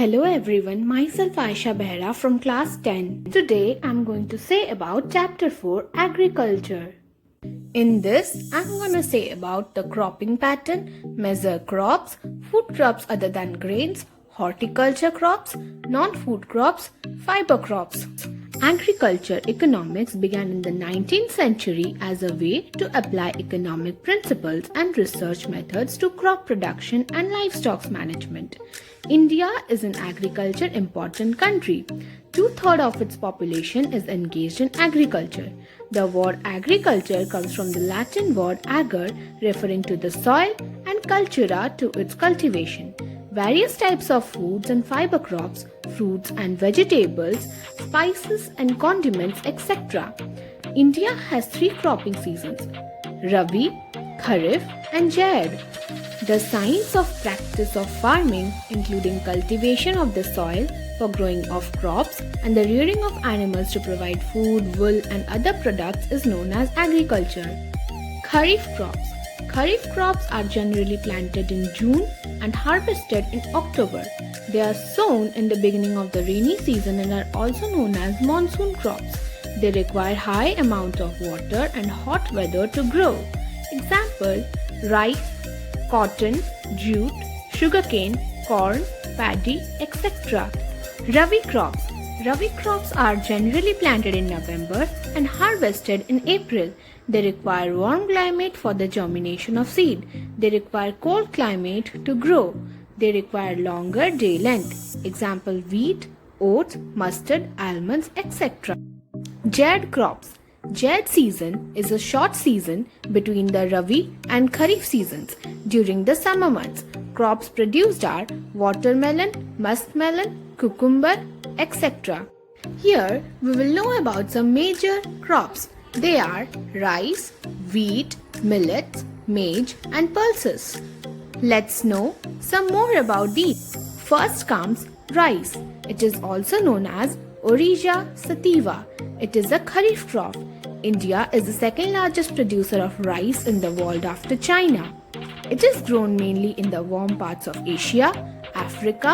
Hello everyone, myself Aisha Behra from class 10. Today I'm going to say about chapter 4 Agriculture. In this, I'm going to say about the cropping pattern, measure crops, food crops other than grains, horticulture crops, non-food crops, fiber crops. Agriculture economics began in the 19th century as a way to apply economic principles and research methods to crop production and livestock management. India is an agriculture important country. 2/3 of its population is engaged in agriculture. The word agriculture comes from the Latin word ager, referring to the soil, and cultura to its cultivation. Various types of foods and fiber crops, fruits and vegetables, spices and condiments, etc. India has 3 cropping seasons: Rabi, Kharif and Zaid. The science of practice of farming, including cultivation of the soil for growing of crops and the rearing of animals to provide food, wool and other products, is known as agriculture. Kharif crops. Kharif crops are generally planted in June and harvested in October. They are sown in the beginning of the rainy season and are also known as monsoon crops. They require high amount of water and hot weather to grow. Example: rice, cotton, jute, sugarcane, corn, paddy, etc. Rabi crops. Rabi crops are generally planted in November and harvested in April. They require warm climate for the germination of seed. They require cold climate to grow. They require longer day length. Example: wheat, oats, mustard, almonds, etc. Zaid crops. Zaid season is a short season between the Rabi and Kharif seasons. During the summer months, crops produced are watermelon, muskmelon, cucumber, etc. Here we will know about some major crops. They are rice, wheat, millets, maize and pulses. Let's know some more about these. First comes rice. It is also known as Oryza sativa. It is a kharif crop. India is the second largest producer of rice in the world after China. It is grown mainly in the warm parts of Asia, Africa,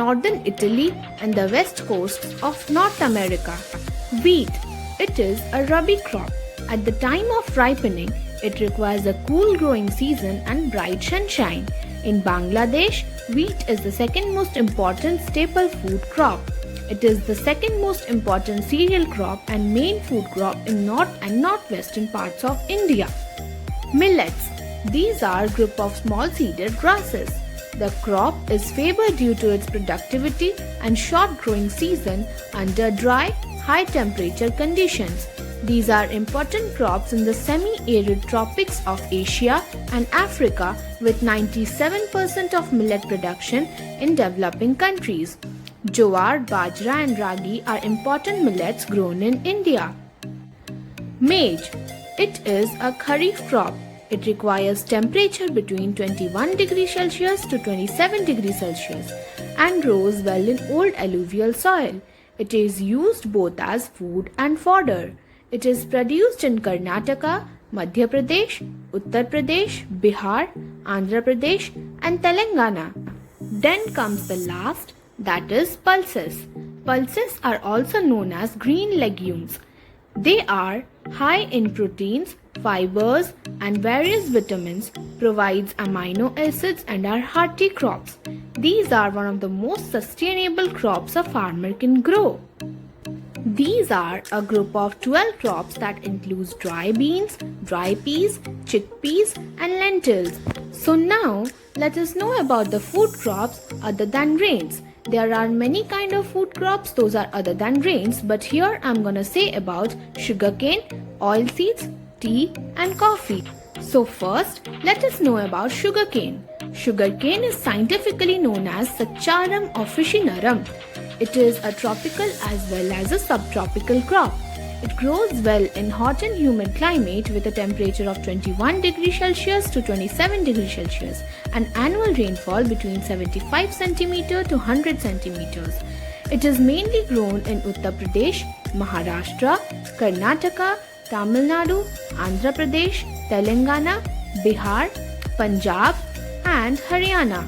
northern Italy and the west coast of North America. Wheat. It is a rabi crop. At the time of ripening, it requires a cool growing season and bright sunshine. In Bangladesh, wheat is the second most important staple food crop. It is the second most important cereal crop and main food crop in north and northwestern parts of India. Millets. These are a group of small seeded grasses. The crop is favored due to its productivity and short growing season under dry, high temperature conditions. These are important crops in the semi-arid tropics of Asia and Africa, with 97% of millet production in developing countries. Jowar, bajra and ragi are important millets grown in India. Maize. It is a kharif crop. It requires temperature between 21 degrees Celsius to 27 degrees Celsius and grows well in old alluvial soil. It is used both as food and fodder. It is produced in Karnataka, Madhya Pradesh, Uttar Pradesh, Bihar, Andhra Pradesh and Telangana. Then comes the last, that is pulses. Pulses are also known as green legumes. They are high in proteins, fibers and various vitamins, provides amino acids and are hearty crops. These are one of the most sustainable crops a farmer can grow. These are a group of 12 crops that includes dry beans, dry peas, chickpeas and lentils. So now let us know about the food crops other than grains. There are many kind of food crops, those are other than grains, but here I'm gonna say about sugarcane, oilseeds, tea and coffee. So first, let us know about sugarcane. Sugarcane is scientifically known as Sacharum officinarum. It is a tropical as well as a subtropical crop. It grows well in hot and humid climate with a temperature of 21 degrees Celsius to 27 degrees Celsius and annual rainfall between 75 cm to 100 cm. It is mainly grown in Uttar Pradesh, Maharashtra, Karnataka, Tamil Nadu, Andhra Pradesh, Telangana, Bihar, Punjab and Haryana.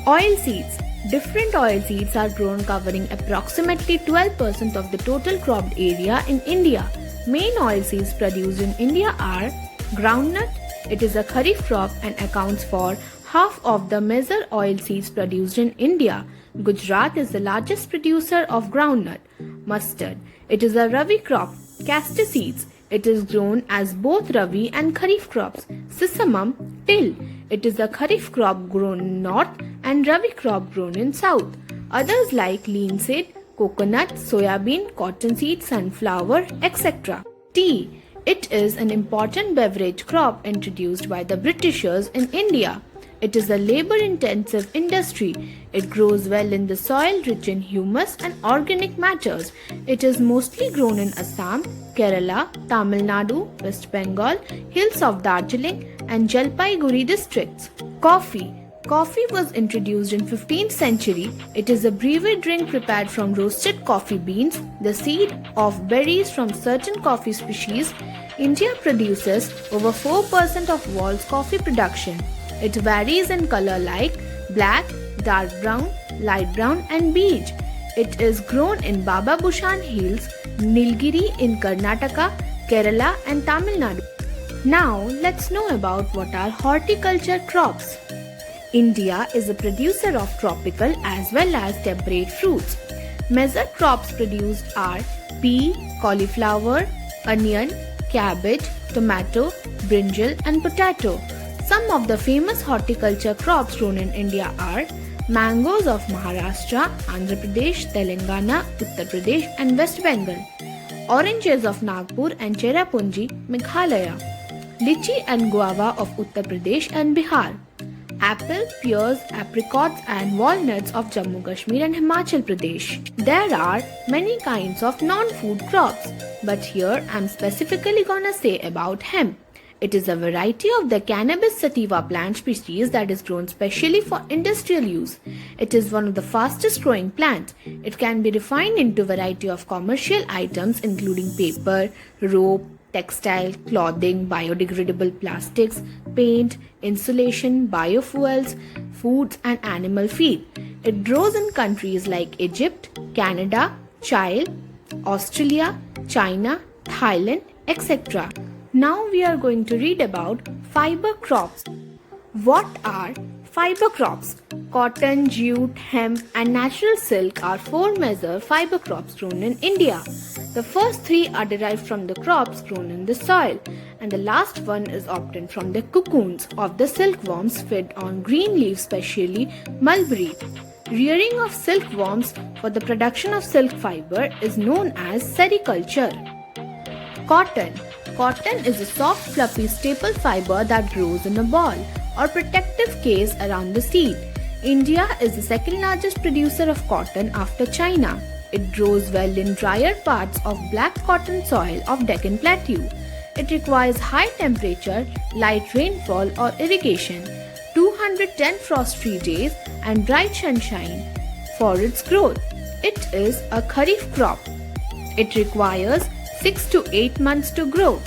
Oilseeds. Different oilseeds are grown covering approximately 12% of the total cropped area in India. Main oilseeds produced in India are groundnut. It is a kharif crop and accounts for half of the major oilseeds produced in India. Gujarat is the largest producer of groundnut. Mustard. It is a rabi crop. Castor seeds. It is grown as both rabi and kharif crops. Sesamum, till. It is a kharif crop grown in north and rabi crop grown in south. Others like linseed, coconut, soybean, cottonseed, sunflower, etc. Tea. It is an important beverage crop introduced by the Britishers in India. It is a labor-intensive industry. It grows well in the soil rich in humus and organic matters. It is mostly grown in Assam, Kerala, Tamil Nadu, West Bengal, hills of Darjeeling and Jalpaiguri districts. Coffee. Coffee was introduced in 15th century. It is a brewery drink prepared from roasted coffee beans, the seed of berries from certain coffee species. India produces over 4% of world's coffee production. It varies in color like black, dark brown, light brown and beige. It is grown in Baba Bushan Hills, Nilgiri in Karnataka, Kerala and Tamil Nadu. Now let's know about what are horticulture crops. India is a producer of tropical as well as temperate fruits. Major crops produced are pea, cauliflower, onion, cabbage, tomato, brinjal and potato. Some of the famous horticulture crops grown in India are mangoes of Maharashtra, Andhra Pradesh, Telangana, Uttar Pradesh and West Bengal. Oranges of Nagpur and Cherrapunji, Meghalaya. Lychee and guava of Uttar Pradesh and Bihar. Apple, pears, apricots and walnuts of Jammu Kashmir and Himachal Pradesh. There are many kinds of non-food crops, but here I am specifically gonna say about hemp. It is a variety of the cannabis sativa plant species that is grown specially for industrial use. It is one of the fastest growing plants. It can be refined into a variety of commercial items including paper, rope, textile, clothing, biodegradable plastics, paint, insulation, biofuels, foods and animal feed. It grows in countries like Egypt, Canada, Chile, Australia, China, Thailand, etc. Now we are going to read about fiber crops. What are fiber crops? Cotton, jute, hemp and natural silk are four major fiber crops grown in India. The first three are derived from the crops grown in the soil and the last one is obtained from the cocoons of the silkworms fed on green leaves, especially mulberry. Rearing of silkworms for the production of silk fiber is known as sericulture. Cotton. Cotton is a soft fluffy staple fiber that grows in a ball or protective case around the seed. India is the second largest producer of cotton after China. It grows well in drier parts of black cotton soil of Deccan Plateau. It requires high temperature, light rainfall or irrigation, 210 frost-free days and bright sunshine for its growth. It is a kharif crop. It requires 6 to 8 months to grow.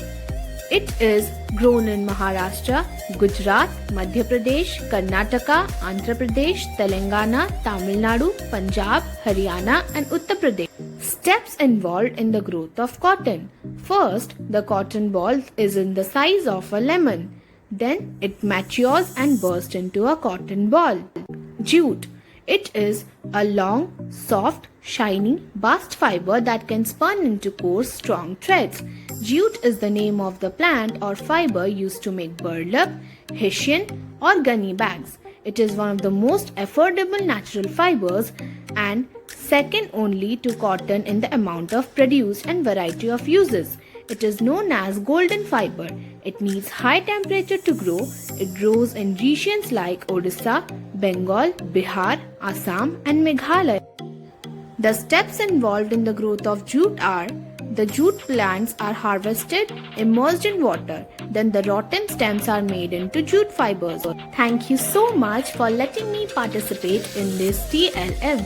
It is grown in Maharashtra, Gujarat, Madhya Pradesh, Karnataka, Andhra Pradesh, Telangana, Tamil Nadu, Punjab, Haryana and Uttar Pradesh. Steps involved in the growth of cotton. First, the cotton ball is in the size of a lemon. Then it matures and bursts into a cotton ball. Jute. It is a long, soft, shiny, bast fiber that can spun into coarse, strong threads. Jute is the name of the plant or fiber used to make burlap, hessian or gunny bags. It is one of the most affordable natural fibers and second only to cotton in the amount of produce and variety of uses. It is known as golden fiber. It needs high temperature to grow. It grows in regions like Odisha, Bengal, Bihar, Assam and Meghalaya. The steps involved in the growth of jute are: the jute plants are harvested, immersed in water. Then the rotten stems are made into jute fibers. Thank you so much for letting me participate in this TLM.